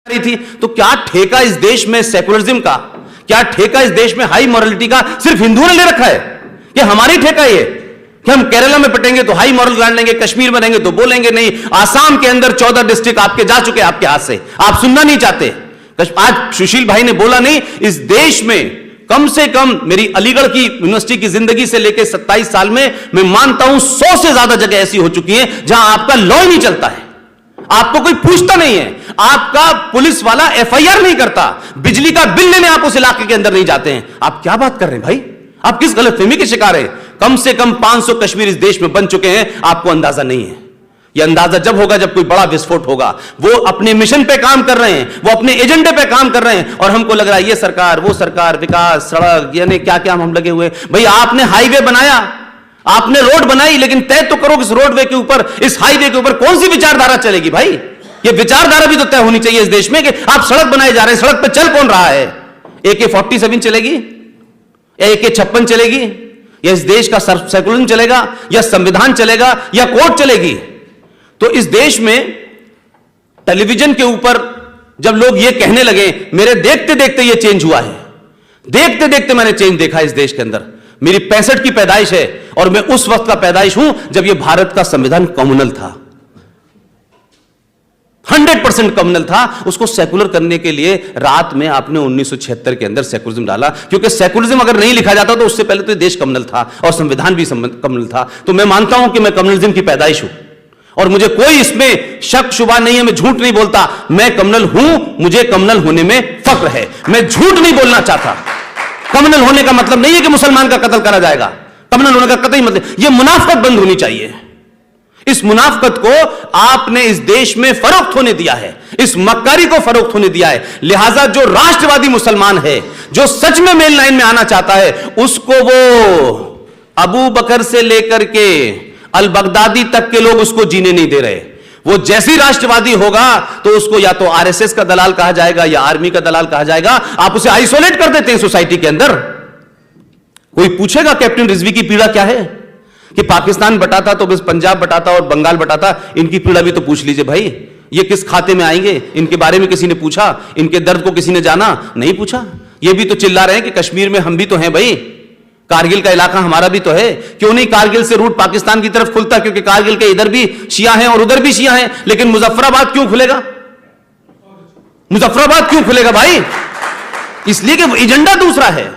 रही थी, तो क्या ठेका इस देश में सेकुलरिज्म का, क्या ठेका इस देश में हाई मॉरलिटी का सिर्फ हिंदुओं ने ले रखा है? कि हमारी ठेका ये कि हम केरला में पटेंगे तो हाई मॉरल ग्रांड लेंगे, कश्मीर में रहेंगे तो बोलेंगे नहीं। आसाम के अंदर 14 डिस्ट्रिक्ट आपके जा चुके आपके हाथ से, आप सुनना नहीं चाहते। आज सुशील भाई ने बोला नहीं, इस देश में कम से कम मेरी अलीगढ़ की यूनिवर्सिटी की जिंदगी से लेकर 27 साल में मैं मानता हूं 100 से ज्यादा जगह ऐसी हो चुकी हैं जहां आपका लॉ ही नहीं चलता है, आपको कोई पूछता नहीं है, आपका पुलिस वाला एफआईआर नहीं करता, बिजली का बिल लेने आप उस इलाके के अंदर नहीं जाते हैं। आप क्या बात कर रहे हैं भाई? आप किस गलतफहमी के शिकार हैं? कम से कम 500 कश्मीर इस देश में बन चुके हैं, आपको अंदाजा नहीं है। यह अंदाजा जब होगा जब कोई बड़ा विस्फोट होगा। वो अपने मिशन पे काम कर रहे हैं, वो अपने एजेंडे पे काम कर रहे हैं, और हमको लग रहा है ये सरकार वो सरकार, विकास, सड़क, यानी क्या क्या हम लगे हुए। भाई आपने हाईवे बनाया, आपने रोड बनाई, लेकिन तय तो करो इस रोडवे के ऊपर, इस हाईवे के ऊपर कौन सी विचारधारा चलेगी भाई? ये विचारधारा भी तो तय होनी चाहिए इस देश में कि आप सड़क बनाए जा रहे हैं, सड़क पे चल कौन रहा है? AK-47 चलेगी या AK-56 चलेगी, या इस देश का सेकुलरिज्म चलेगा, या संविधान चलेगा, या कोर्ट चलेगी? तो इस देश में टेलीविजन के ऊपर जब लोग ये कहने लगे, मेरे देखते देखते ये चेंज हुआ है, देखते देखते मैंने चेंज देखा इस देश के अंदर। मेरी 65 की पैदाइश है और मैं उस वक्त का पैदाइश हूं जब ये भारत का संविधान कम्युनल था, 100% कम्युनल था। उसको सेकुलर करने के लिए रात में आपने 1976 के अंदर सेकुलरिज्म डाला, क्योंकि सेकुलरिज्म अगर नहीं लिखा जाता तो उससे पहले तो देश कम्युनल था और संविधान भी कम्युनल था। तो मैं मानता हूं कि मैं कम्युनलिज्म की पैदाइश हूं और मुझे कोई इसमें शक शुबा नहीं है, मैं झूठ नहीं बोलता। मैं कम्युनल हूं, मुझे कम्युनल होने में फक्र है, मैं झूठ नहीं बोलना चाहता। कम्युनल होने का मतलब नहीं है कि मुसलमान का कत्ल करा जाएगा, कम्युनल होने का कतई मतलब, यह मुनाफकत बंद होनी चाहिए। इस मुनाफकत को आपने इस देश में फरोख्त होने दिया है, इस मक्कारी को फरोख्त होने दिया है। लिहाजा जो राष्ट्रवादी मुसलमान है, जो सच में मेन लाइन में आना चाहता है, उसको वो अबू बकर से लेकर के अल बगदादी तक के लोग उसको जीने नहीं दे रहे। वो जैसी राष्ट्रवादी होगा तो उसको या तो आरएसएस का दलाल कहा जाएगा या आर्मी का दलाल कहा जाएगा। आप उसे आइसोलेट कर देते हैं सोसाइटी के अंदर। कोई पूछेगा कैप्टन रिजवी की पीड़ा क्या है कि पाकिस्तान बटाता तो बस पंजाब बटाता और बंगाल बटाता, इनकी पीड़ा भी तो पूछ लीजिए भाई। ये किस खाते में आएंगे, इनके बारे में किसी ने पूछा? इनके दर्द को किसी ने जाना? नहीं पूछा। ये भी तो चिल्ला रहे हैं कि कश्मीर में हम भी तो हैं भाई, कारगिल का इलाका हमारा भी तो है। क्यों नहीं कारगिल से रूट पाकिस्तान की तरफ खुलता? क्योंकि कारगिल के इधर भी शिया हैं और उधर भी शिया हैं। लेकिन मुजफ्फराबाद क्यों खुलेगा? मुजफ्फराबाद क्यों खुलेगा भाई? इसलिए कि एजेंडा दूसरा है।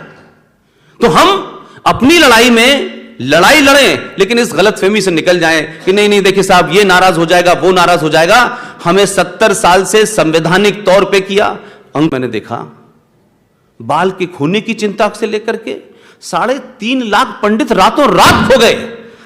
तो हम अपनी लड़ाई में लड़ाई लड़ें, लेकिन इस गलतफहमी से निकल जाएं कि नहीं नहीं देखिए साहब ये नाराज हो जाएगा, वो नाराज हो जाएगा। हमें 70 साल से संवैधानिक तौर पे किया। मैंने देखा बाल के खोने की चिंता से लेकर के 3.5 लाख पंडित रातों रात खो गए,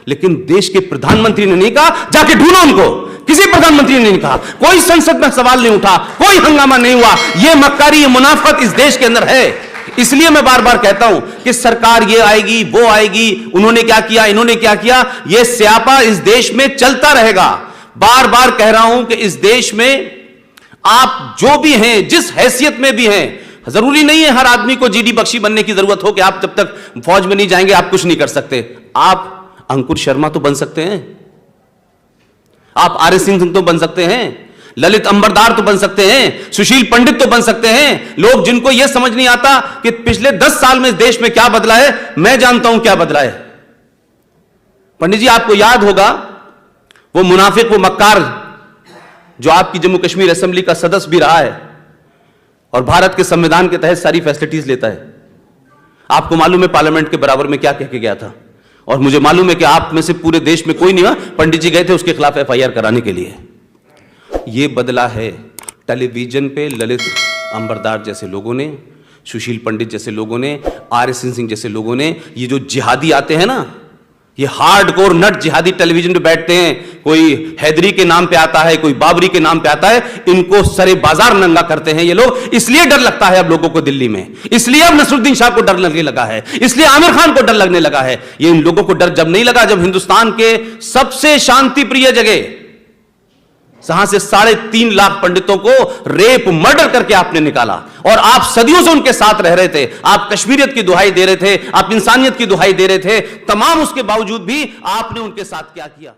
लेकिन देश के प्रधानमंत्री ने नहीं कहा जाके ढूंढो उनको। किसी प्रधानमंत्री ने नहीं कहा, कोई संसद में सवाल नहीं उठा, कोई हंगामा नहीं हुआ। यह मक्कारी, यह मुनाफिकत इस देश के अंदर है। इसलिए मैं बार बार कहता हूं कि सरकार ये आएगी वो आएगी, उन्होंने क्या किया, इन्होंने क्या किया, यह स्यापा इस देश में चलता रहेगा। बार बार कह रहा हूं कि इस देश में आप जो भी हैं, जिस हैसियत में भी हैं, जरूरी नहीं है हर आदमी को जीडी बख्शी बनने की जरूरत हो कि आप जब तक फौज में नहीं जाएंगे आप कुछ नहीं कर सकते। आप अंकुर शर्मा तो बन सकते हैं, आप आर.एस. सिंह तो बन सकते हैं, ललित अंबरदार तो बन सकते हैं, सुशील पंडित तो बन सकते हैं। लोग जिनको यह समझ नहीं आता कि पिछले 10 साल में इस देश में क्या बदला है, मैं जानता हूं क्या बदला है। पंडित जी आपको याद होगा वो मुनाफिक, वो मक्कार जो आपकी जम्मू कश्मीर असेंबली का सदस्य भी रहा है और भारत के संविधान के तहत सारी फैसिलिटीज लेता है। आपको मालूम है पार्लियामेंट के बराबर में क्या कह के गया था, और मुझे मालूम है कि आप में से पूरे देश में कोई नहीं हुआ, पंडित जी गए थे उसके खिलाफ FIR कराने के लिए। यह बदला है टेलीविजन पे ललित अंबरदार जैसे लोगों ने, सुशील पंडित जैसे लोगों ने, आर.एस. सिंह जैसे लोगों ने। ये जो जिहादी आते हैं ना, ये हार्डकोर नट जिहादी टेलीविजन पे बैठते हैं, कोई हैदरी के नाम पे आता है, कोई बाबरी के नाम पे आता है, इनको सरे बाजार नंगा करते हैं ये लोग। इसलिए डर लगता है अब लोगों को दिल्ली में, इसलिए अब नसरुद्दीन शाह को डर लगने लगा है, इसलिए आमिर खान को डर लगने लगा है। ये इन लोगों को डर जब नहीं लगा जब हिंदुस्तान के सबसे शांति प्रिय जगह जहां से 3.5 लाख पंडितों को रेप मर्डर करके आपने निकाला, और आप सदियों से उनके साथ रह रहे थे। आप कश्मीरियत की दुहाई दे रहे थे, आप इंसानियत की दुहाई दे रहे थे, तमाम उसके बावजूद भी आपने उनके साथ क्या किया?